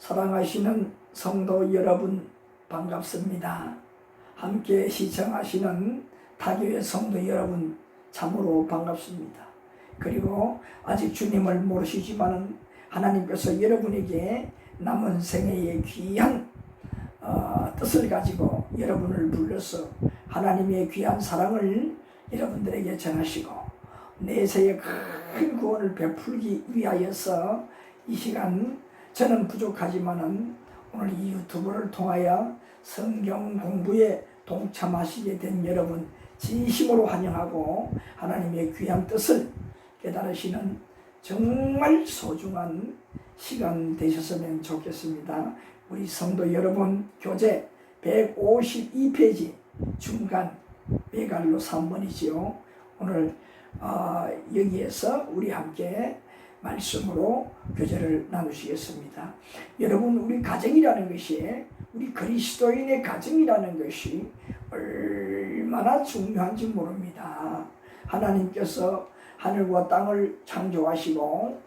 사랑하시는 성도 여러분 반갑습니다. 함께 시청하시는 타교회 성도 여러분 참으로 반갑습니다. 그리고 아직 주님을 모르시지만 하나님께서 여러분에게 남은 생애의 귀한 뜻을 가지고 여러분을 불러서 하나님의 귀한 사랑을 여러분들에게 전하시고 내세의 큰 구원을 베풀기 위하여서 이 시간 저는 부족하지만은 오늘 이 유튜브를 통하여 성경 공부에 동참하시게 된 여러분 진심으로 환영하고 하나님의 귀한 뜻을 깨달으시는 정말 소중한 시간 되셨으면 좋겠습니다. 우리 성도 여러분, 교재 152페이지 중간 메갈로 3번이지요. 오늘 여기에서 우리 함께 말씀으로 교제를 나누시겠습니다. 여러분, 우리 가정이라는 것이, 우리 그리스도인의 가정이라는 것이 얼마나 중요한지 모릅니다. 하나님께서 하늘과 땅을 창조하시고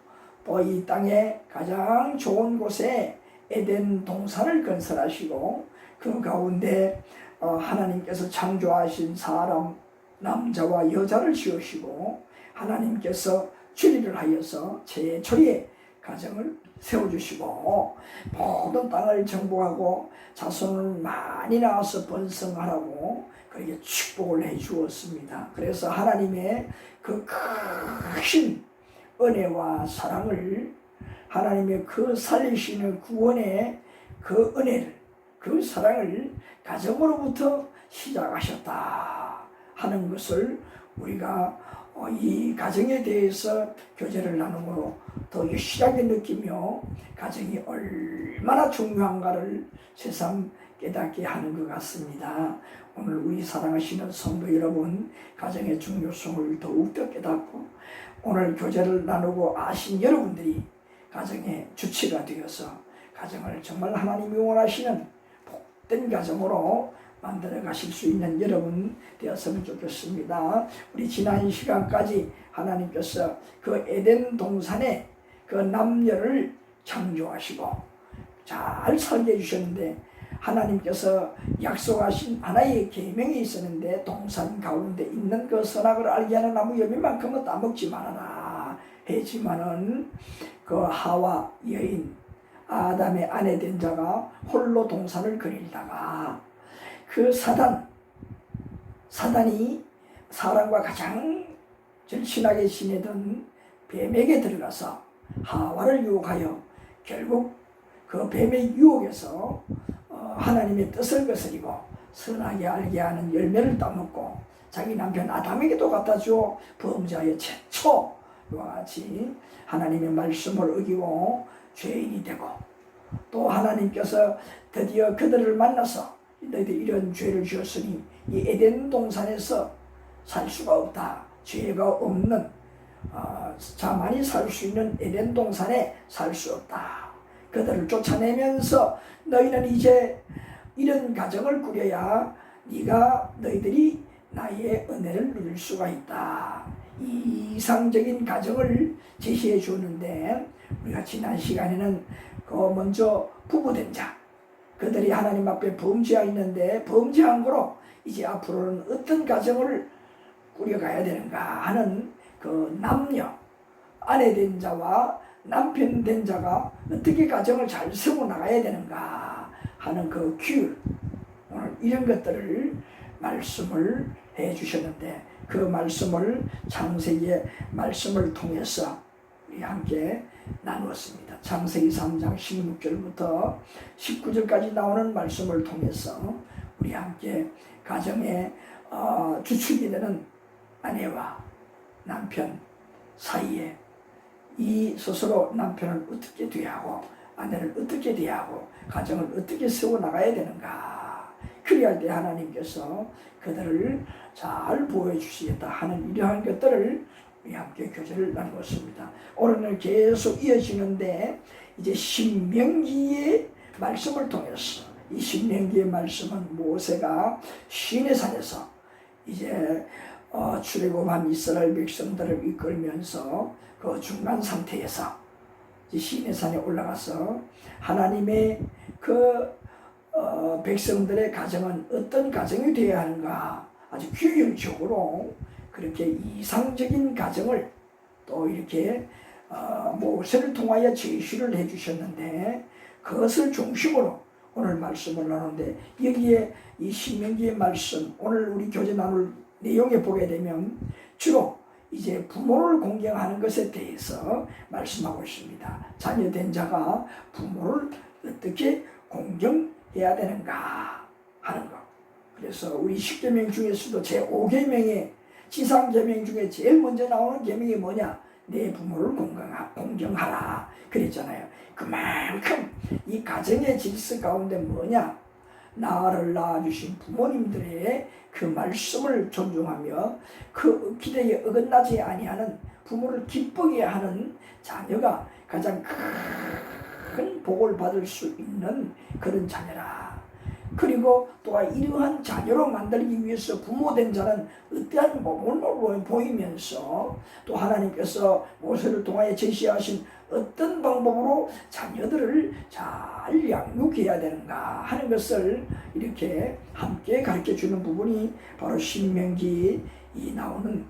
또 이 땅에 가장 좋은 곳에 에덴 동산을 건설하시고 그 가운데 하나님께서 창조하신 사람, 남자와 여자를 지으시고 하나님께서 주리를 하여서 최초의 가정을 세워주시고 모든 땅을 정복하고 자손을 많이 낳아서 번성하라고 그렇게 축복을 해 주었습니다. 그래서 하나님의 그 크신 은혜와 사랑을, 하나님의 그 살리시는 구원의 그 은혜를, 그 사랑을 가정으로부터 시작하셨다 하는 것을 우리가 이 가정에 대해서 교제를 나눔으로 더 유실하게 느끼며 가정이 얼마나 중요한가를 새삼 깨닫게 하는 것 같습니다. 오늘 우리 사랑하시는 성도 여러분, 가정의 중요성을 더욱더 깨닫고 오늘 교제를 나누고 아신 여러분들이 가정의 주체가 되어서 가정을 정말 하나님이 원하시는 복된 가정으로 만들어 가실 수 있는 여러분 되었으면 좋겠습니다. 우리 지난 시간까지 하나님께서 그 에덴 동산에 그 남녀를 창조하시고 잘 살게 해주셨는데 하나님께서 약속하신 하나의 계명이 있었는데 동산 가운데 있는 그 선악을 알게 하는 나무 열매만큼은 따먹지 말아라 했지만은 그 하와 여인 아담의 아내 된 자가 홀로 동산을 거닐다가 그 사단이 사람과 가장 절친하게 지내던 뱀에게 들어가서 하와를 유혹하여 결국 그 뱀의 유혹에서 하나님의 뜻을 거스리고 선하게 알게 하는 열매를 따먹고 자기 남편 아담에게도 갖다 주어 범죄의 최초와 같이 하나님의 말씀을 어기고 죄인이 되고 또 하나님께서 드디어 그들을 만나서 너희들 이런 죄를 지었으니 이 에덴 동산에서 살 수가 없다. 죄가 없는 자만이 살 수 있는 에덴 동산에 살 수 없다. 그들을 쫓아내면서 너희는 이제 이런 가정을 꾸려야 너희들이 나의 은혜를 누릴 수가 있다. 이상적인 가정을 제시해 주는데 우리가 지난 시간에는 그 먼저 부부된 자, 그들이 하나님 앞에 범죄하였는데 범죄한 거로 이제 앞으로는 어떤 가정을 꾸려가야 되는가 하는 그 남녀, 아내 된 자와 남편 된 자가 어떻게 가정을 잘 세워나가야 되는가 하는 그 규율, 오늘 이런 것들을 말씀을 해 주셨는데 그 말씀을 창세기의 말씀을 통해서 우리 함께 나누었습니다. 창세기 3장 16절부터 19절까지 나오는 말씀을 통해서 우리 함께 가정의 주축이 되는 아내와 남편 사이에 이 스스로 남편을 어떻게 대하고 아내를 어떻게 대하고 가정을 어떻게 세워나가야 되는가, 그리할 때 하나님께서 그들을 잘 보여주시겠다 하는 이러한 것들을 우리 함께 교제를 나누었습니다. 오늘은 계속 이어지는데 이제 신명기의 말씀을 통해서, 이 신명기의 말씀은 모세가 시내산에서 이제 출애굽한 이스라엘 백성들을 이끌면서 그 중간 상태에서 시내 산에 올라가서 하나님의 그 백성들의 가정은 어떤 가정이 되어야 하는가, 아주 규율적으로 그렇게 이상적인 가정을 또 이렇게 모세를 통하여 제시를 해주셨는데, 그것을 중심으로 오늘 말씀을 나누는데, 여기에 이 신명기의 말씀, 오늘 우리 교제 나눌 내용에 보게 되면 주로 이제 부모를 공경하는 것에 대해서 말씀하고 있습니다. 자녀된 자가 부모를 어떻게 공경해야 되는가 하는 것. 그래서 우리 10계명 중에서도 제5계명의 지상계명 중에 제일 먼저 나오는 계명이 뭐냐? 내 부모를 공경하라 그랬잖아요. 그만큼 이 가정의 질서 가운데 뭐냐? 나를 낳아주신 부모님들의 그 말씀을 존중하며 그 기대에 어긋나지 아니하는, 부모를 기쁘게 하는 자녀가 가장 큰 복을 받을 수 있는 그런 자녀라. 그리고 또한 이러한 자녀로 만들기 위해서 부모된 자는 어떠한 모범을 보이면서 또 하나님께서 모세를 통하여 제시하신 어떤 방법으로 자녀들을 잘 양육해야 되는가 하는 것을 이렇게 함께 가르쳐주는 부분이 바로 신명기에 나오는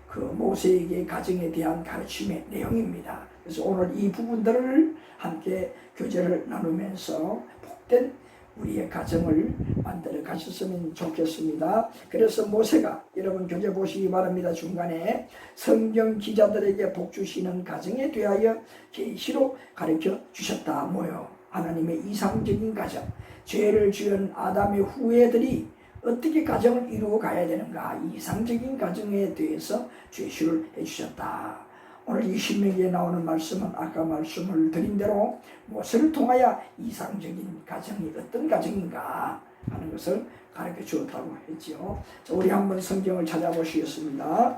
그 모세에게 가정에 대한 가르침의 내용입니다. 그래서 오늘 이 부분들을 함께 교제를 나누면서 복된 우리의 가정을 만들어 가셨으면 좋겠습니다. 그래서 모세가, 여러분 교재 보시기 바랍니다. 중간에 성경 기자들에게 복 주시는 가정에 대하여 계시로 가르쳐 주셨다. 뭐요? 하나님의 이상적인 가정, 죄를 지은 아담의 후예들이 어떻게 가정을 이루어 가야 되는가, 이상적인 가정에 대해서 제시를 해주셨다. 오늘 이 신명기에 나오는 말씀은 아까 말씀을 드린 대로 모세를 통하여 이상적인 가정이 어떤 가정인가 하는 것을 가르쳐 주었다고 했죠. 자, 우리 한번 성경을 찾아보시겠습니다.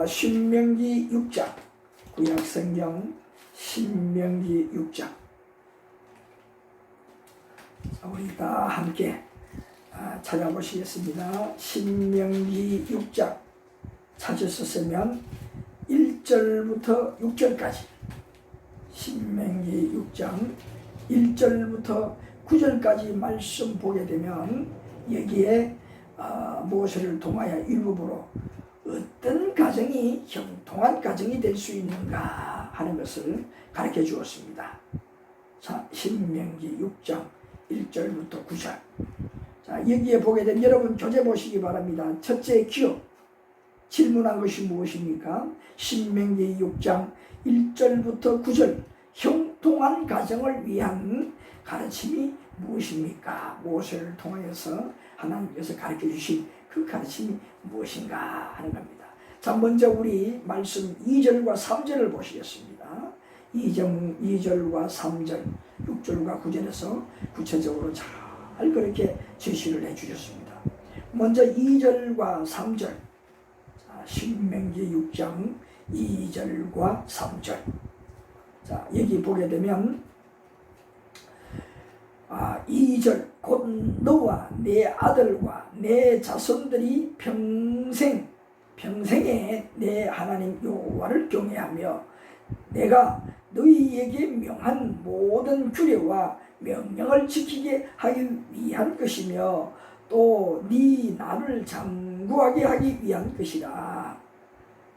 신명기 6장, 구약성경 신명기 6장. 자, 우리 다 함께 찾아보시겠습니다. 신명기 6장 찾으셨으면 1절부터 6절까지, 신명기 6장 1절부터 9절까지 말씀 보게 되면 여기에 모세를 통하여 일부러 어떤 가정이 형통한 가정이 될 수 있는가 하는 것을 가르쳐 주었습니다. 자, 신명기 6장 1절부터 9절. 자, 여기에 보게 되면 여러분 교재 보시기 바랍니다. 첫째 기억, 질문한 것이 무엇입니까? 신명기 6장 1절부터 9절, 형통한 가정을 위한 가르침이 무엇입니까? 모세를 통하여서 하나님께서 가르쳐 주신 그 가르침이 무엇인가 하는 겁니다. 자, 먼저 우리 말씀 2절과 3절을 보시겠습니다. 2절과 3절, 6절과 9절에서 구체적으로 잘 그렇게 제시를 해 주셨습니다. 먼저 2절과 3절, 신명기 6장 2절과 3절. 자, 여기 보게 되면 2절, 곧 너와 내 아들과 내 자손들이 평생에 내 하나님 여호와를 경외하며 내가 너희에게 명한 모든 규례와 명령을 지키게 하기 위한 것이며 또 네 나를 장구하게 하기 위한 것이라.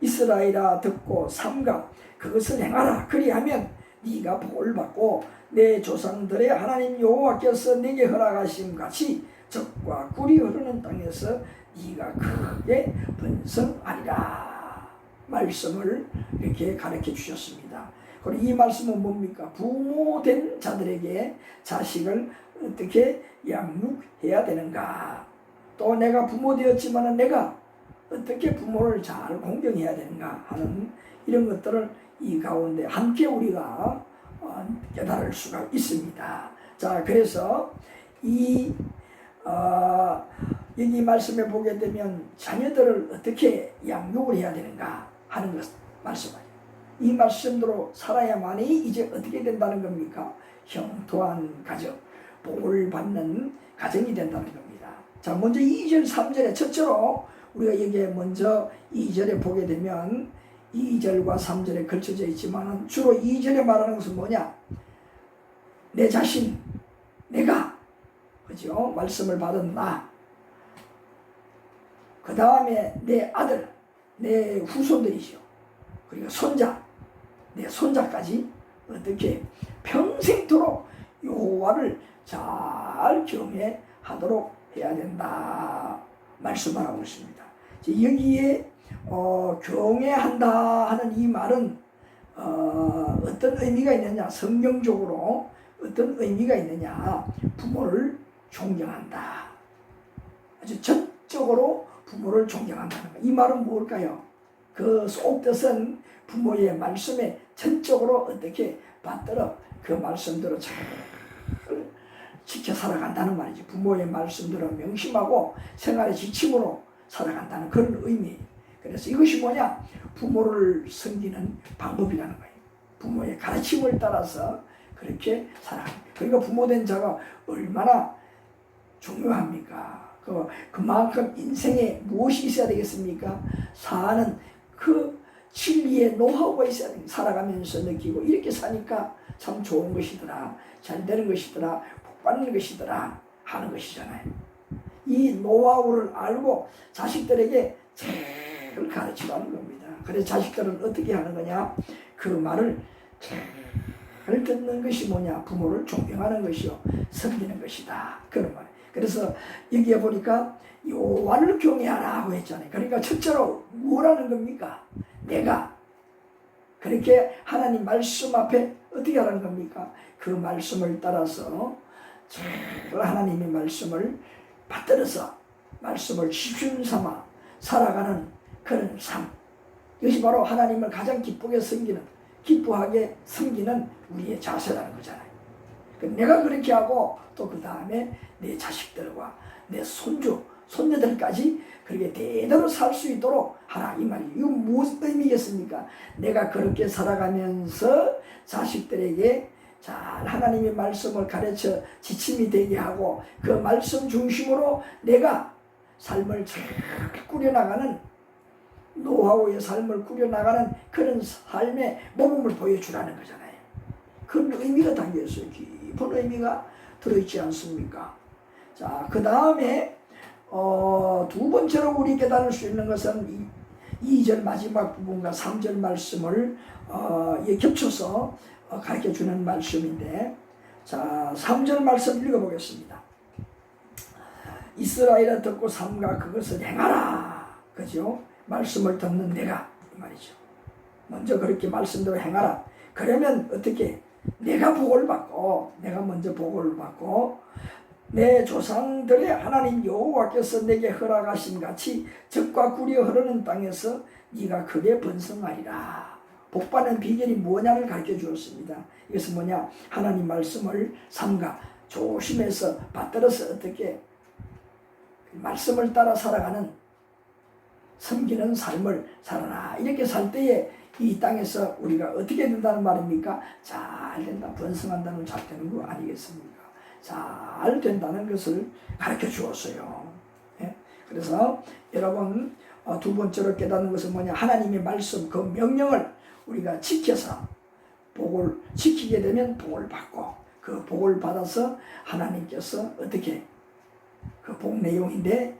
이스라엘아, 듣고 삼가 그것을 행하라. 그리하면 네가 복을 받고 내 조상들의 하나님 여호와께서 내게 허락하심 같이 젖과 꿀이 흐르는 땅에서 네가 크게 번성하리라. 말씀을 이렇게 가르쳐 주셨습니다. 그리고 이 말씀은 뭡니까? 부모된 자들에게 자식을 어떻게 양육해야 되는가, 또 내가 부모 되었지만 내가 어떻게 부모를 잘 공경해야 되는가 하는 이런 것들을 이 가운데 함께 우리가 깨달을 수가 있습니다. 자, 그래서 여기 말씀에 보게 되면 자녀들을 어떻게 양육을 해야 되는가 하는 것 말씀을, 이 말씀대로 살아야만이 이제 어떻게 된다는 겁니까? 형통한 가정, 복을 받는 가정이 된다는 겁니다. 자, 먼저 2절 3절에 첫째로 우리가 여기에 먼저 2절에 보게 되면 2절과 3절에 걸쳐져 있지만 주로 2절에 말하는 것은 뭐냐? 내 자신, 내가, 그죠? 말씀을 받은 나, 그 다음에 내 아들, 내 후손들이죠. 그리고 손자, 내 손자까지 어떻게 평생토록 여호와를 잘 경외하도록 해야 된다 말씀하고 있습니다. 여기에 경외한다 하는 이 말은 어떤 의미가 있느냐? 성경적으로 어떤 의미가 있느냐? 부모를 존경한다. 아주 전적으로 부모를 존경한다는 것. 이 말은 뭘까요? 그 속뜻은 부모의 말씀에 전적으로 어떻게 받들어 그 말씀대로 잘 지켜 살아간다는 말이지. 부모의 말씀대로 명심하고 생활의 지침으로 살아간다는 그런 의미. 그래서 이것이 뭐냐? 부모를 섬기는 방법이라는 거예요. 부모의 가르침을 따라서 그렇게 살아갑니다. 그러니까 부모된 자가 얼마나 중요합니까? 그만큼 인생에 무엇이 있어야 되겠습니까? 사는 그 진리의 노하우가 있어야 됩니다. 살아가면서 느끼고 이렇게 사니까 참 좋은 것이더라, 잘 되는 것이더라, 복 받는 것이더라 하는 것이잖아요. 이 노하우를 알고 자식들에게 잘 가르치라는 겁니다. 그래서 자식들은 어떻게 하는 거냐? 그 말을 잘 듣는 것이 뭐냐? 부모를 존경하는 것이요, 섬기는 것이다. 그런 말. 그래서 여기에 보니까 여호와를 경외하라고 했잖아요. 그러니까 첫째로 뭐라는 겁니까? 내가 그렇게 하나님 말씀 앞에 어떻게 하라는 겁니까? 그 말씀을 따라서 하나님의 말씀을 받들어서 말씀을 기준 삼아 살아가는 그런 삶. 이것이 바로 하나님을 가장 기쁘게 섬기는, 기뻐하게 섬기는 우리의 자세라는 거잖아요. 내가 그렇게 하고 또 그 다음에 내 자식들과 내 손주, 손녀들까지 그렇게 대대로 살 수 있도록 하라 이 말이에요. 이건 무슨 의미겠습니까? 내가 그렇게 살아가면서 자식들에게 잘 하나님의 말씀을 가르쳐 지침이 되게 하고 그 말씀 중심으로 내가 삶을 잘 꾸려나가는 노하우의 삶을 꾸려나가는 그런 삶의 모범을 보여주라는 거잖아요. 그런 의미가 담겨있어요. 깊은 의미가 들어있지 않습니까? 자, 그 다음에 두 번째로 우리 깨달을 수 있는 것은 2절 마지막 부분과 3절 말씀을 겹쳐서 가르쳐주는 말씀인데, 자, 3절 말씀 읽어보겠습니다. 이스라엘아 듣고 삼가 그것을 행하라. 그죠? 말씀을 듣는 내가 이 말이죠. 먼저 그렇게 말씀대로 행하라. 그러면 어떻게? 내가 복을 받고, 내가 먼저 복을 받고 내 조상들의 하나님 여호와께서 내게 허락하신 같이 젖과 꿀이 흐르는 땅에서 네가 크게 번성하리라. 복받는 비결이 뭐냐를 가르쳐 주었습니다. 이것은 뭐냐? 하나님 말씀을 삼가 조심해서 받들어서 어떻게 말씀을 따라 살아가는 섬기는 삶을 살아라. 이렇게 살 때에 이 땅에서 우리가 어떻게 된다는 말입니까? 잘 된다. 번성한다는 잘 되는 거 아니겠습니까? 잘 된다는 것을 가르쳐 주었어요. 예? 그래서 여러분 두 번째로 깨닫는 것은 뭐냐? 하나님의 말씀, 그 명령을 우리가 지켜서 복을 지키게 되면 복을 받고 그 복을 받아서 하나님께서 어떻게 그 복 내용인데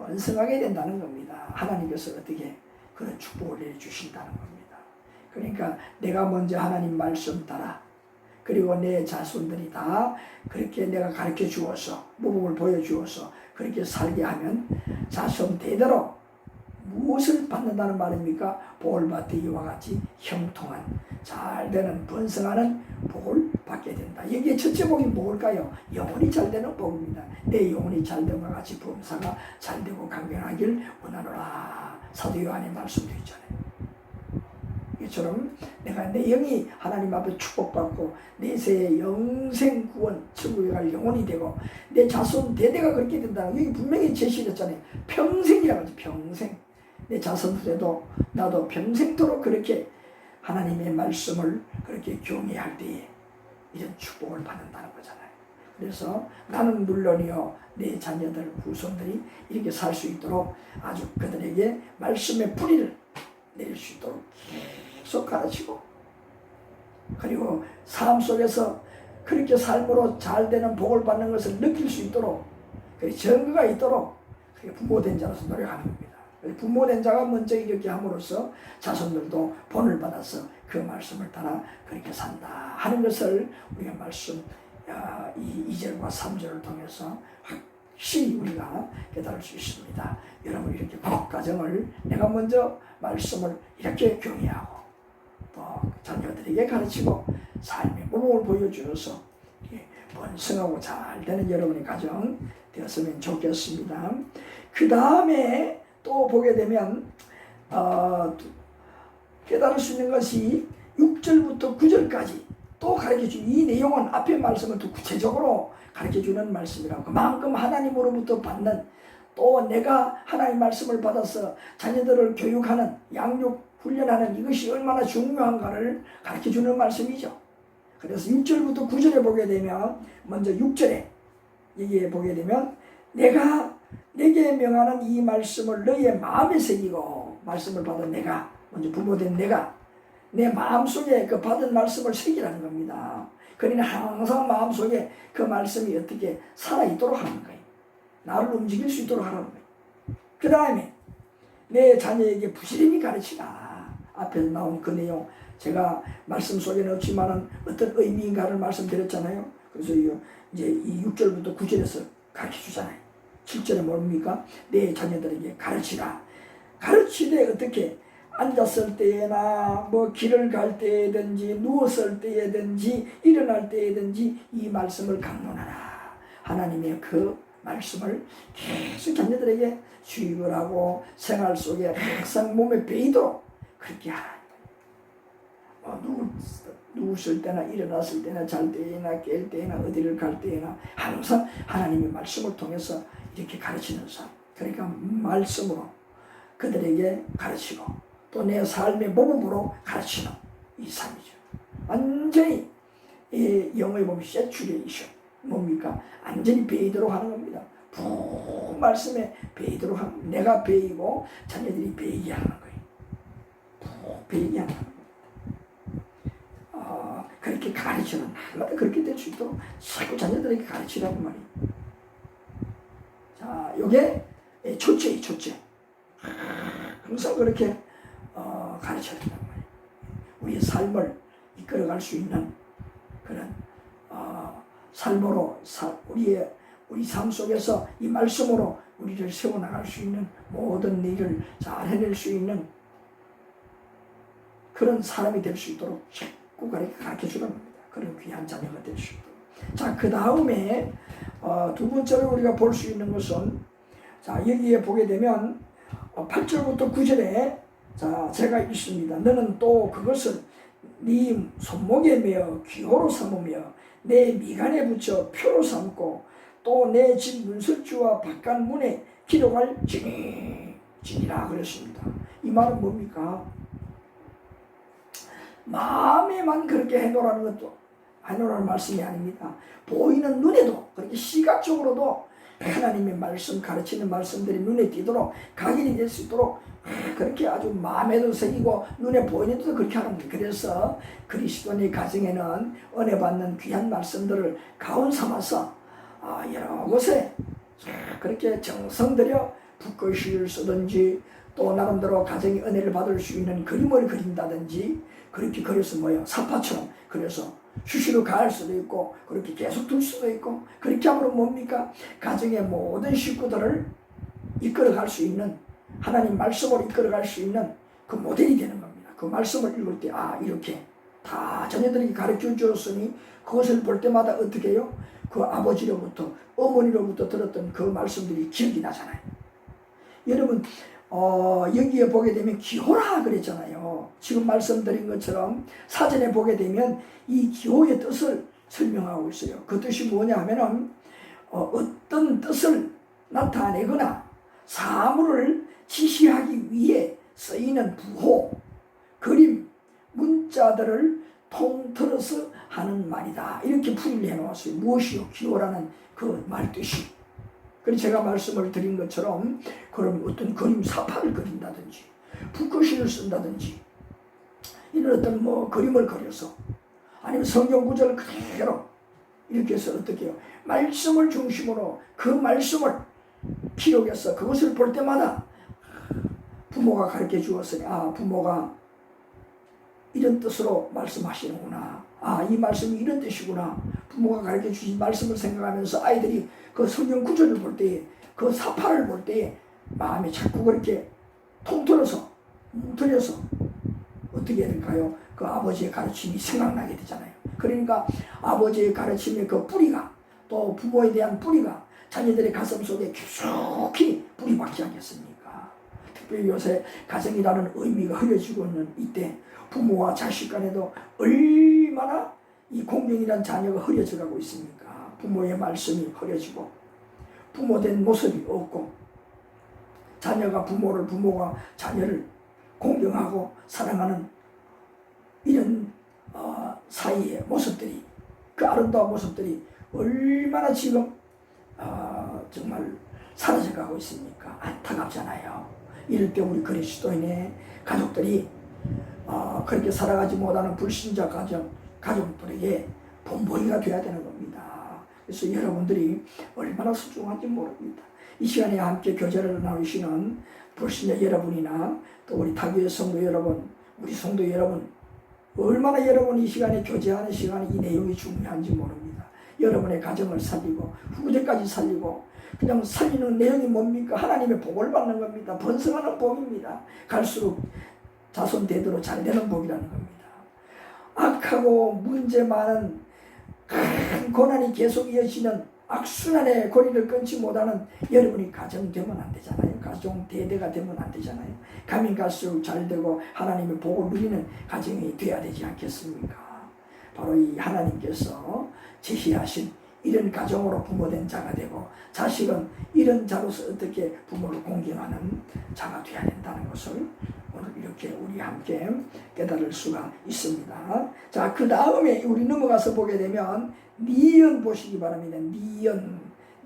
번성하게 된다는 겁니다. 하나님께서 어떻게 그런 축복을 해주신다는 겁니다. 그러니까 내가 먼저 하나님 말씀 따라 그리고 내 자손들이 다 그렇게 내가 가르쳐 주어서 모범을 보여주어서 그렇게 살게 하면 자손 대대로 무엇을 받는다는 말입니까? 복을 받되 이와 같이 형통한 잘되는 번성하는 복을 받게 된다. 여기에 첫째 복이 뭘까요? 영혼이 잘되는 복입니다. 내 영혼이 잘됨과 같이 범사가 잘되고 강건하길 원하노라. 사도 요한의 말씀도 있잖아요. 이처럼 내가 내 영이 하나님 앞에 축복받고 내세의 영생 구원 천국에 갈 영혼이 되고 내 자손 대대가 그렇게 된다는 여기 분명히 제시했잖아요. 평생이라고 하죠. 평생. 내 자손들에도 나도 평생토록 그렇게 하나님의 말씀을 그렇게 경외할 때에 이런 축복을 받는다는 거잖아요. 그래서 나는 물론이요 내 자녀들 후손들이 이렇게 살 수 있도록 아주 그들에게 말씀의 뿌리를 내릴 수 있도록 계속 가르치고, 그리고 삶 속에서 그렇게 삶으로 잘 되는 복을 받는 것을 느낄 수 있도록, 그리고 증거가 있도록 부모된 자로서 노력하는 겁니다. 부모된 자가 먼저 이렇게 함으로써 자손들도 본을 받아서 그 말씀을 따라 그렇게 산다 하는 것을 우리가 말씀 2절과 3절을 통해서 확실히 우리가 깨달을 수 있습니다. 여러분, 이렇게 가정을 내가 먼저 말씀을 이렇게 교리하고 또 자녀들에게 가르치고 삶의 모범을 보여주어서 번성하고 잘 되는 여러분의 가정 되었으면 좋겠습니다. 그 다음에 또 보게 되면 깨달을 수 있는 것이 6절부터 9절까지 또 가르쳐주는 이 내용은 앞의 말씀을 또 구체적으로 가르쳐주는 말씀이라고, 그만큼 하나님으로부터 받는, 또 내가 하나님 말씀을 받아서 자녀들을 교육하는, 양육, 훈련하는 이것이 얼마나 중요한가를 가르쳐주는 말씀이죠. 그래서 6절부터 9절에 보게 되면, 먼저 6절에 여기에 보게 되면, 내가 내게 명하는 이 말씀을 너희의 마음에 새기고, 말씀을 받은 내가, 먼저 부모된 내가 내 마음속에 그 받은 말씀을 새기라는 겁니다. 그러니 항상 마음속에 그 말씀이 어떻게 살아있도록 하는 거예요. 나를 움직일 수 있도록 하는 거예요. 그 다음에 내 자녀에게 부지런히 가르치라. 앞에서 나온 그 내용, 제가 말씀 속에는 없지만은 어떤 의미인가를 말씀드렸잖아요. 그래서 이제 이 6절부터 9절에서 가르쳐 주잖아요. 7절에 뭡니까? 내 자녀들에게 가르치라. 가르치되 어떻게? 앉았을 때나 뭐 길을 갈 때든지 누웠을 때든지 일어날 때든지 이 말씀을 강론하라. 하나님의 그 말씀을 계속 자녀들에게 주입을 하고 생활 속에 항상 몸에 배이도록 그렇게 하라. 누웠을 때나 일어났을 때나 잘 때나 깰 때나 어디를 갈 때나 항상 하나님의 말씀을 통해서 이렇게 가르치는 삶. 그러니까 말씀으로 그들에게 가르치고 또 내 삶의 모범으로 가르치는 이 삶이죠. 완전히 영어에 보면 saturation, 뭡니까? 완전히 배이도록 하는 겁니다. 푹 말씀에 배이도록 하는 겁니다. 내가 배이고 자녀들이 배이게 하는 거예요. 푹 배이게 하는 겁니다. 그렇게 가르치는, 날마다 그렇게 될 수 있도록 자꾸 자녀들에게 가르치라고 말이에요. 자, 요게 첫째예요, 첫째. 항상 그렇게 가르쳐야 된단 말이에요. 우리의 삶을 이끌어갈 수 있는 그런 삶으로 우리 삶 속에서 이 말씀으로 우리를 세워나갈 수 있는 모든 일을 잘 해낼 수 있는 그런 사람이 될 수 있도록 자꾸 가르쳐주는 겁니다. 그런 귀한 자녀가 될 수 있도록. 자, 그 다음에 두 번째로 우리가 볼 수 있는 것은, 자, 여기에 보게 되면 8절부터 9절에 자, 제가 있습니다. 너는 또 그것을 네 손목에 매어 기호로 삼으며 내 미간에 붙여 표로 삼고 또 내 집 문설주와 바깥 문에 기록할 지니라 그랬습니다. 이 말은 뭡니까? 마음에만 그렇게 해놓으라는 말씀이 아닙니다. 보이는 눈에도, 그렇게 시각적으로도 하나님의 말씀, 가르치는 말씀들이 눈에 띄도록 각인이 될 수 있도록 그렇게 아주 마음에도 새기고 눈에 보이는 데도 그렇게 하는 거예요. 그래서 그리스도인의 가정에는 은혜 받는 귀한 말씀들을 가운 삼아서 여러 곳에 그렇게 정성 들여 붓글씨를 쓰든지 또 나름대로 가정의 은혜를 받을 수 있는 그림을 그린다든지 그렇게 그려서 사파처럼 그래서 수시로 가할 수도 있고 그렇게 계속 둘 수도 있고, 그렇게 함으로 뭡니까? 가정의 모든 식구들을 이끌어갈 수 있는, 하나님 말씀으로 이끌어갈 수 있는 그 모델이 되는 겁니다. 그 말씀을 읽을 때 이렇게 다 자녀들에게 가르쳐 주었으니 그것을 볼 때마다 어떻게 해요? 그 아버지로부터 어머니로부터 들었던 그 말씀들이 기억이 나잖아요. 여러분 여기에 보게 되면 기호라 그랬잖아요. 지금 말씀드린 것처럼 사전에 보게 되면 이 기호의 뜻을 설명하고 있어요. 그 뜻이 뭐냐 하면은 어떤 뜻을 나타내거나 사물을 지시하기 위해 쓰이는 부호, 그림, 문자들을 통틀어서 하는 말이다. 이렇게 풀이를 해놓았어요. 무엇이요? 기호라는 그 말뜻이. 그래서 제가 말씀을 드린 것처럼 그럼 어떤 그림 사파를 그린다든지 붓글씨를 쓴다든지 이런 어떤 뭐 그림을 그려서 아니면 성경 구절을 그대로 이렇게 해서 어떻게 해요? 말씀을 중심으로 그 말씀을 기록해서 그것을 볼 때마다 부모가 가르쳐 주었으니 부모가 이런 뜻으로 말씀하시는구나. 이 말씀이 이런 뜻이구나. 부모가 가르쳐 주신 말씀을 생각하면서 아이들이 그 성경 구절을 볼 때에 그 사파를 볼 때에 마음이 자꾸 그렇게 통틀어서 뭉틀려서 어떻게 해야 될까요? 그 아버지의 가르침이 생각나게 되잖아요. 그러니까 아버지의 가르침의 그 뿌리가 또 부모에 대한 뿌리가 자녀들의 가슴 속에 깊숙이 뿌리 박지 않겠습니까? 특별히 요새 가정이라는 의미가 흐려지고 있는 이때 부모와 자식 간에도 얼마나 이 공경이란 자녀가 흐려져 가고 있습니까? 부모의 말씀이 흐려지고 부모된 모습이 없고 자녀가 부모를 부모가 자녀를 공경하고 사랑하는 이런 사이의 모습들이 그 아름다운 모습들이 얼마나 지금 정말 사라져가고 있습니까? 안타깝잖아요. 이럴 때 우리 그리스도인의 가족들이 그렇게 살아가지 못하는 불신자 가족들에게 본보기가 되어야 되는 겁니다. 그래서 여러분들이 얼마나 소중한지 모릅니다. 이 시간에 함께 교제를 나누시는 불신자 여러분이나 또 우리 타교의 성도 여러분, 우리 성도 여러분, 얼마나 여러분이 이 시간에 교제하는 시간에 이 내용이 중요한지 모릅니다. 여러분의 가정을 살리고 후대까지 살리고 그냥 살리는 내용이 뭡니까? 하나님의 복을 받는 겁니다. 번성하는 복입니다. 갈수록 자손 대대로 잘 되는 복이라는 겁니다. 악하고 문제 많은 큰 고난이 계속 이어지는 악순환의 고리를 끊지 못하는 여러분이 가정 되면 안 되잖아요. 가정 대대가 되면 안 되잖아요. 가면 갈수록 잘 되고 하나님의 복을 누리는 가정이 되어야 되지 않겠습니까? 바로 이 하나님께서 제시하신 이런 가정으로 부모된 자가 되고 자식은 이런 자로서 어떻게 부모를 공경하는 자가 되어야 된다는 것을 오늘 이렇게 우리 함께 깨달을 수가 있습니다. 자, 그 다음에 우리 넘어가서 보게 되면 니언 보시기 바랍니다.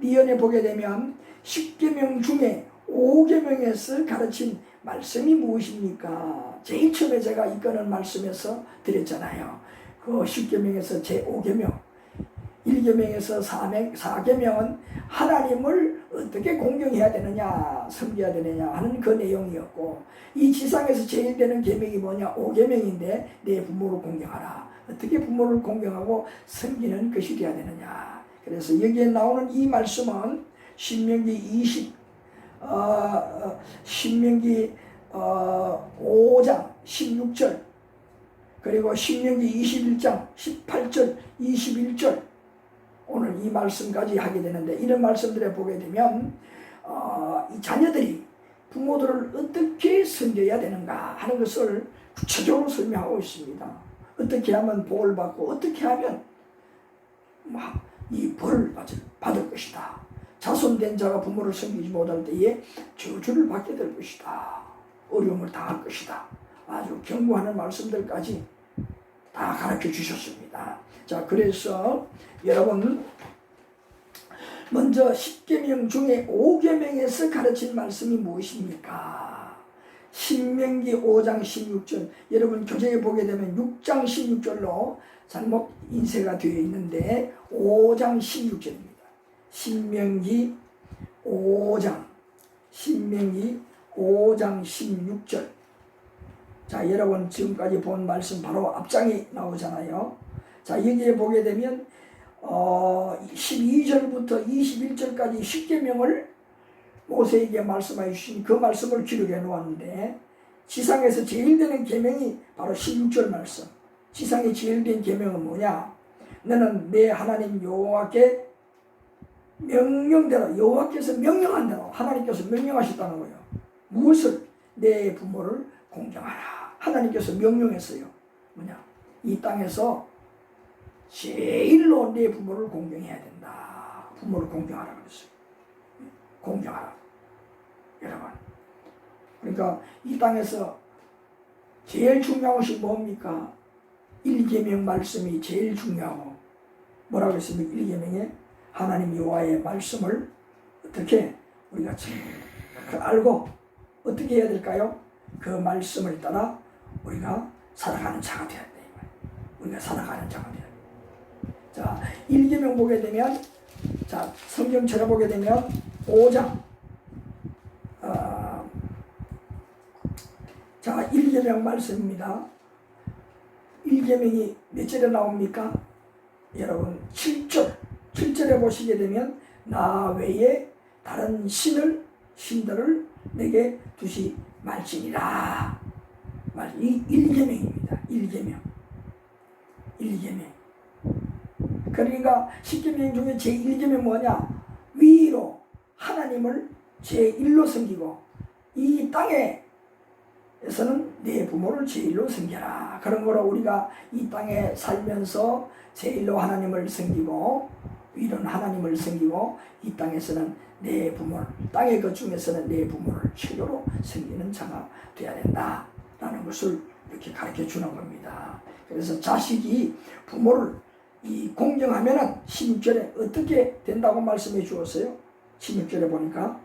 니언에 보게 되면 10계명 중에 5계명에서 가르친 말씀이 무엇입니까? 제일 처음에 제가 이끄는 말씀에서 드렸잖아요. 그 10계명에서 제5계명 1계명에서 4계명은 하나님을 어떻게 공경해야 되느냐, 섬겨야 되느냐 하는 그 내용이었고, 이 지상에서 제일 되는 계명이 뭐냐? 5계명인데 내 부모를 공경하라. 어떻게 부모를 공경하고 섬기는 것이 되어야 되느냐. 그래서 여기에 나오는 이 말씀은 신명기 5장 16절 그리고 신명기 21장 18절 21절 오늘 이 말씀까지 하게 되는데, 이런 말씀들에 보게 되면 이 자녀들이 부모들을 어떻게 섬겨야 되는가 하는 것을 구체적으로 설명하고 있습니다. 어떻게 하면 복을 받고 어떻게 하면 이 벌을 받을 것이다. 자손된 자가 부모를 섬기지 못할 때에 저주를 받게 될 것이다. 어려움을 당할 것이다. 아주 경고하는 말씀들까지 다 가르쳐 주셨습니다. 자, 그래서 여러분 먼저 10계명 중에 5계명에서 가르친 말씀이 무엇입니까? 신명기 5장 16절 여러분 교재에 보게 되면 6장 16절로 잘못 인쇄가 되어 있는데 5장 16절입니다. 신명기 5장 16절. 자, 여러분 지금까지 본 말씀 바로 앞장이 나오잖아요. 자, 여기에 보게 되면 12절부터 21절까지 10계명을 모세에게 말씀해 주신 그 말씀을 기록해 놓았는데, 지상에서 제일 되는 계명이 바로 16절 말씀. 지상에 제일 된 계명은 뭐냐? 너는 내 하나님 여호와께 명령대로, 여호와께서 명령한 대로 하나님께서 명령하셨다는 거예요. 무엇을? 내 부모를 공경하라. 하나님께서 명령했어요. 뭐냐? 이 땅에서 제일로 내 부모를 공경해야 된다. 부모를 공경하라 그랬어요. 공경하라. 여러분. 그러니까 이 땅에서 제일 중요한 것이 뭡니까? 1계명 말씀이 제일 중요하고, 뭐라고 했습니까? 1계명에 하나님 여호와의 말씀을 어떻게 우리가 잘 알고 어떻게 해야 될까요? 그 말씀을 따라 우리가 살아가는 자가 되어야 돼. 우리가 살아가는 자가 되어야 돼. 자, 1계명 보게 되면, 자, 성경 찾아보게 되면 5장, 자, 1계명 말씀입니다. 1계명이 몇 절에 나옵니까? 여러분 7절에 보시게 되면 나 외에 다른 신들을 내게 두지 말지니라. 이 1계명입니다. 1계명. 그러니까 10계명 중에 제1계명 뭐냐? 위로 하나님을 제1로 섬기고 이 땅에서는 내 부모를 제1로 섬겨라. 그런 거로 우리가 이 땅에 살면서 제1로 하나님을 섬기고 위로는 하나님을 섬기고 이 땅에서는 내 부모를, 땅의 것 중에서는 내 부모를 최고로 섬기는 자가 되어야 된다라는 것을 이렇게 가르쳐 주는 겁니다. 그래서 자식이 부모를 공경하면은 16절에 어떻게 된다고 말씀해 주었어요? 16절에 보니까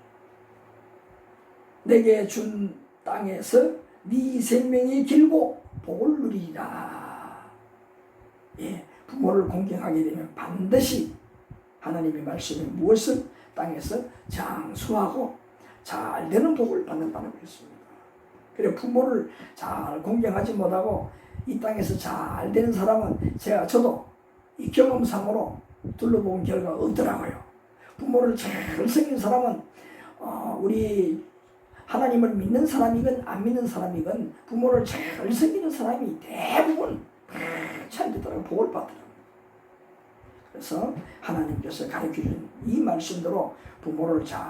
내게 준 땅에서 네 생명이 길고 복을 누리리라. 예, 부모를 공경하게 되면 반드시 하나님의 말씀에 무엇을 땅에서 장수하고 잘 되는 복을 받는다는 것입니다. 그래 부모를 잘 공경하지 못하고 이 땅에서 잘 되는 사람은 저도 이 경험상으로 둘러본 결과 없더라고요. 부모를 잘 섬긴 사람은 우리 하나님을 믿는 사람이건 안 믿는 사람이건 부모를 잘 섬기는 사람이 대부분 잘 되더라고요. 복을 받더라고요. 그래서 하나님께서 가르쳐준 이 말씀대로 부모를 잘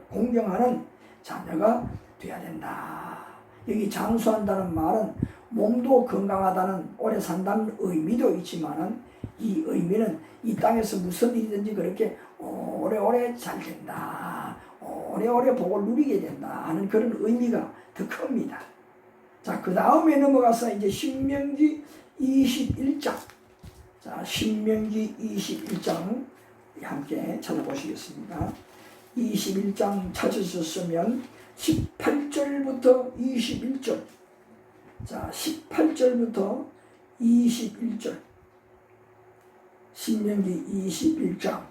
공경하는 자녀가 되어야 된다. 여기 장수한다는 말은 몸도 건강하다는 오래 산다는 의미도 있지만은 이 의미는 이 땅에서 무슨 일이든지 그렇게 오래오래 잘 된다. 오래오래 복을 누리게 된다 하는 그런 의미가 더 큽니다. 자, 그 다음에 넘어가서 이제 신명기 21장. 자, 신명기 21장 함께 찾아보시겠습니다. 21장 찾으셨으면 18절부터 21절. 자, 18절부터 21절. 신명기 21장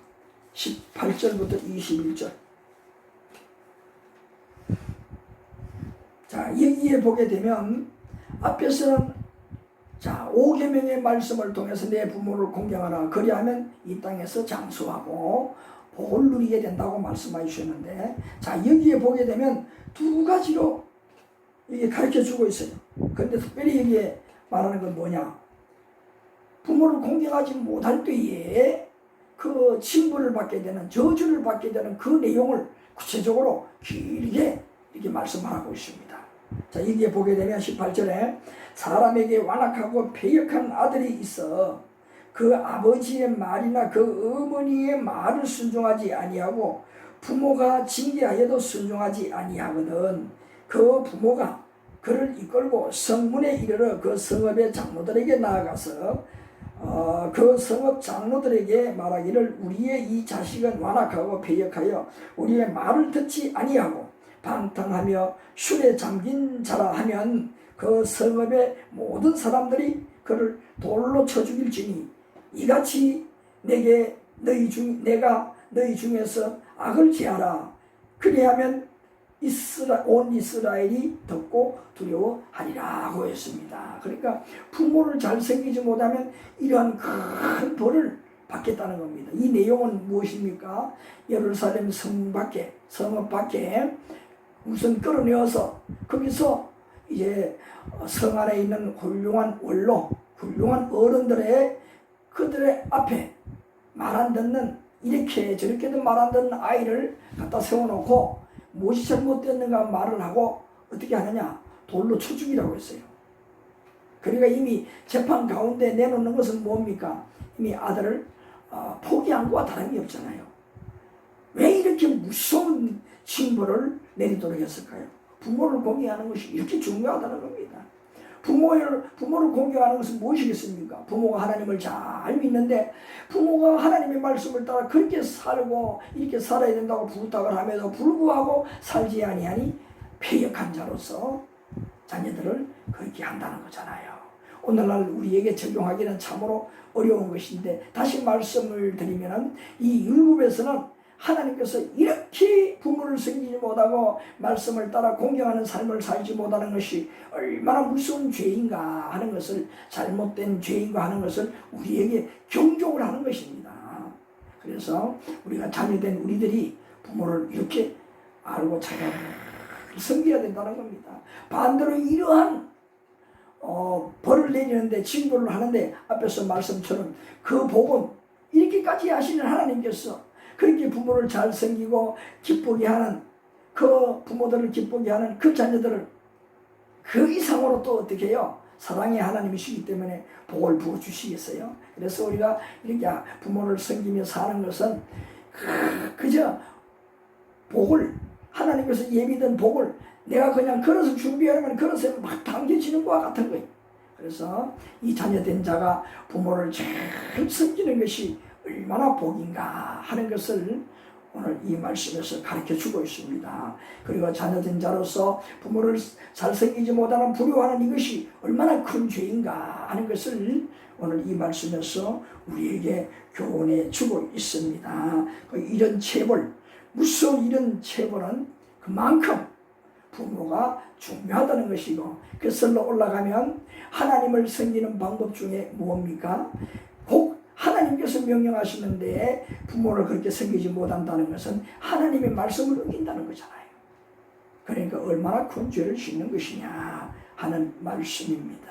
18절부터 21절. 자, 여기에 보게 되면 앞에서는 자, 5계명의 말씀을 통해서 내 부모를 공경하라. 그리하면 이 땅에서 장수하고 복을 누리게 된다고 말씀해 주셨는데, 자, 여기에 보게 되면 두 가지로 이게 가르쳐 주고 있어요. 그런데 특별히 여기에 말하는 건 뭐냐? 부모를 공경하지 못할 때에 그 징벌을 받게 되는, 저주를 받게 되는 그 내용을 구체적으로 길게 이렇게 말씀하고 있습니다. 자, 여기에 보게 되면 18절에 사람에게 완악하고 패역한 아들이 있어 그 아버지의 말이나 그 어머니의 말을 순종하지 아니하고 부모가 징계하여도 순종하지 아니하거든. 그 부모가 그를 이끌고 성문에 이르러 그 성읍의 장로들에게 나아가서 그 성읍 장로들에게 말하기를 우리의 이 자식은 완악하고 패역하여 우리의 말을 듣지 아니하고 방탕하며 술에 잠긴 자라 하면 그 성읍의 모든 사람들이 그를 돌로 쳐 죽일지니 이같이 내가 너희 중에서 악을 제하라. 그리하면 온 이스라엘이 덥고 두려워하리라고 했습니다. 그러니까 부모를 잘 섬기지 못하면 이러한 큰 벌을 받겠다는 겁니다. 이 내용은 무엇입니까? 예루살렘 성읍 밖에 우선 끌어내어서 거기서 이제 성 안에 있는 훌륭한 원로, 훌륭한 어른들의 그들의 앞에 말 안 듣는, 이렇게 저렇게도 말 안 듣는 아이를 갖다 세워놓고 무엇이 잘못됐는가 말을 하고 어떻게 하느냐? 돌로 쳐 죽이라고 했어요. 그러니까 이미 재판 가운데 내놓는 것은 뭡니까? 이미 아들을 포기한 것과 다름이 없잖아요. 왜 이렇게 무서운 징벌을 내리도록 했을까요? 부모를 공경하는 것이 이렇게 중요하다는 겁니다. 부모를 공경하는 것은 무엇이겠습니까? 부모가 하나님을 잘 믿는데 부모가 하나님의 말씀을 따라 그렇게 살고 이렇게 살아야 된다고 부탁을 함에도 불구하고 살지 아니하니 패역한 자로서 자녀들을 그렇게 한다는 거잖아요. 오늘날 우리에게 적용하기는 참으로 어려운 것인데 다시 말씀을 드리면 이 율법에서는 하나님께서 이렇게 부모를 섬기지 못하고 말씀을 따라 공경하는 삶을 살지 못하는 것이 얼마나 무서운 죄인가 하는 것을, 잘못된 죄인가 하는 것을 우리에게 경종을 하는 것입니다. 그래서 우리가 자녀된 우리들이 부모를 이렇게 알고 잘 섬겨야 된다는 겁니다. 반대로 이러한 벌을 내리는데, 징벌을 하는데 앞에서 말씀처럼 그 복은 이렇게까지 하시는 하나님께서 그렇게 부모를 잘 섬기고 기쁘게 하는, 그 부모들을 기쁘게 하는 그 자녀들을 그 이상으로 또 어떻게 해요? 사랑의 하나님이시기 때문에 복을 부어주시겠어요? 그래서 우리가 이렇게 부모를 섬기며 사는 것은 그저 복을, 하나님께서 예비된 복을 내가 그냥 걸어서 준비하면 걸어서 막 당겨지는 것과 같은 거예요. 그래서 이 자녀된 자가 부모를 잘 섬기는 것이 얼마나 복인가 하는 것을 오늘 이 말씀에서 가르쳐 주고 있습니다. 그리고 자녀된 자로서 부모를 잘 섬기지 못하는 불효하는 이것이 얼마나 큰 죄인가 하는 것을 오늘 이 말씀에서 우리에게 교훈해 주고 있습니다. 이런 체벌, 무서운 이런 체벌은 그만큼 부모가 중요하다는 것이고, 그 설로 올라가면 하나님을 섬기는 방법 중에 무엇입니까? 꼭 하나님께서 명령하시는데 부모를 그렇게 섬기지 못한다는 것은 하나님의 말씀을 어긴다는 거잖아요. 그러니까 얼마나 큰 죄를 짓는 것이냐 하는 말씀입니다.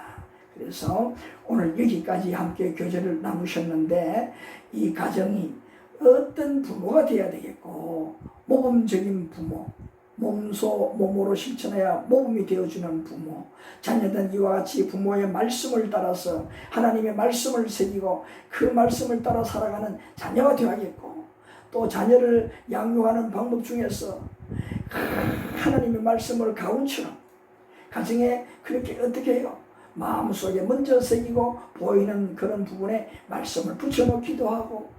그래서 오늘 여기까지 함께 교제를 나누셨는데, 이 가정이 어떤 부모가 되어야 되겠고, 모범적인 부모, 몸으로 실천해야 모범이 되어주는 부모, 자녀된 이와 같이 부모의 말씀을 따라서 하나님의 말씀을 새기고 그 말씀을 따라 살아가는 자녀가 되어야겠고, 또 자녀를 양육하는 방법 중에서 하나님의 말씀을 가훈처럼 가정에 그렇게 어떻게 해요? 마음속에 먼저 새기고 보이는 그런 부분에 말씀을 붙여놓기도 하고,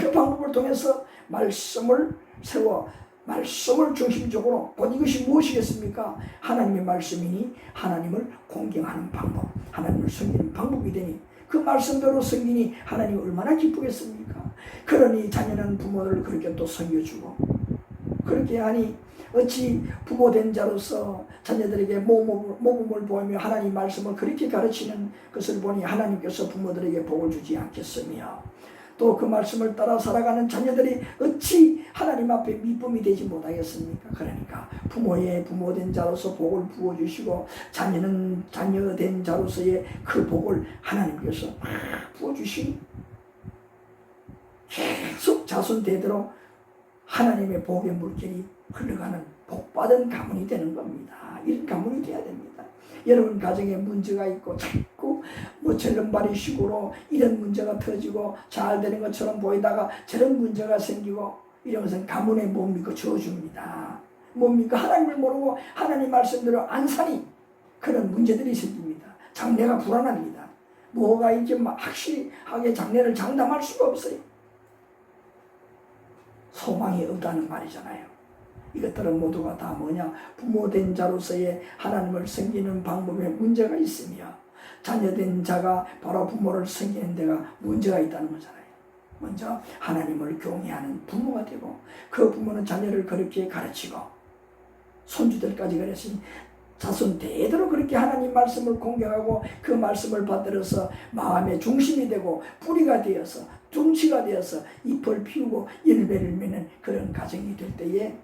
그 방법을 통해서 말씀을 세워 말씀을 중심적으로 곧 이것이 무엇이겠습니까? 하나님의 말씀이니 하나님을 공경하는 방법, 하나님을 섬기는 방법이 되니 그 말씀대로 섬기니 하나님이 얼마나 기쁘겠습니까? 그러니 자녀는 부모를 그렇게 또 섬겨주고, 그렇게 하니 어찌 부모된 자로서 자녀들에게 모범을 보이며 하나님 말씀을 그렇게 가르치는 것을 보니 하나님께서 부모들에게 복을 주지 않겠으며, 또 그 말씀을 따라 살아가는 자녀들이 어찌 하나님 앞에 미쁨이 되지 못하겠습니까? 그러니까 부모된 자로서 복을 부어주시고 자녀는 자녀된 자로서의 그 복을 하나님께서 부어주시니 계속 자손 대대로 하나님의 복의 물결이 흘러가는 복받은 가문이 되는 겁니다. 이런 가문이 돼야 됩니다. 여러분 가정에 문제가 있고 자꾸 절름발이식으로 이런 문제가 터지고 잘 되는 것처럼 보이다가 저런 문제가 생기고 이런 것은 가문에 못 믿고 저어줍니다. 못 믿고 하나님을 모르고 하나님 말씀대로 안 사니 그런 문제들이 생깁니다. 장래가 불안합니다. 뭐가 이렇게 확실하게 장래를 장담할 수가 없어요. 소망이 없다는 말이잖아요. 이것들은 모두가 다 뭐냐? 부모된 자로서의 하나님을 섬기는 방법에 문제가 있으며, 자녀된 자가 바로 부모를 섬기는 데가 문제가 있다는 거잖아요. 먼저 하나님을 경외하는 부모가 되고, 그 부모는 자녀를 그렇게 가르치고 손주들까지 그랬으니 자손 대대로 그렇게 하나님 말씀을 공경하고 그 말씀을 받들어서 마음의 중심이 되고 뿌리가 되어서 둥치가 되어서 잎을 피우고 열매를 맺는 그런 가정이 될 때에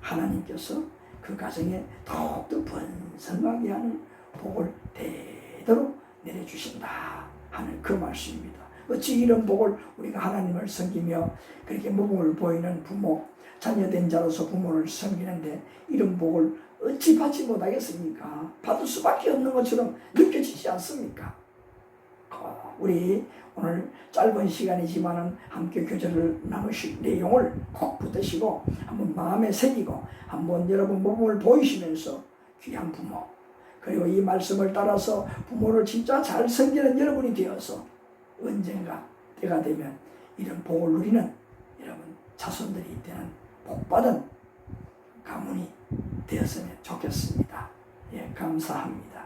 하나님께서 그 가정에 더욱더 번성하게 하는 복을 대대로 내려주신다 하는 그 말씀입니다. 어찌 이런 복을 우리가 하나님을 섬기며 그렇게 모범을 보이는 부모, 자녀된 자로서 부모를 섬기는데 이런 복을 어찌 받지 못하겠습니까? 받을 수밖에 없는 것처럼 느껴지지 않습니까? 우리 오늘 짧은 시간이지만은 함께 교제를 나누실 내용을 꼭 붙드시고 한번 마음에 새기고 한번 여러분 모범을 보이시면서 귀한 부모, 그리고 이 말씀을 따라서 부모를 진짜 잘 섬기는 여러분이 되어서 언젠가 때가 되면 이런 복을 누리는 여러분 자손들이 되는 복받은 가문이 되었으면 좋겠습니다. 예, 감사합니다.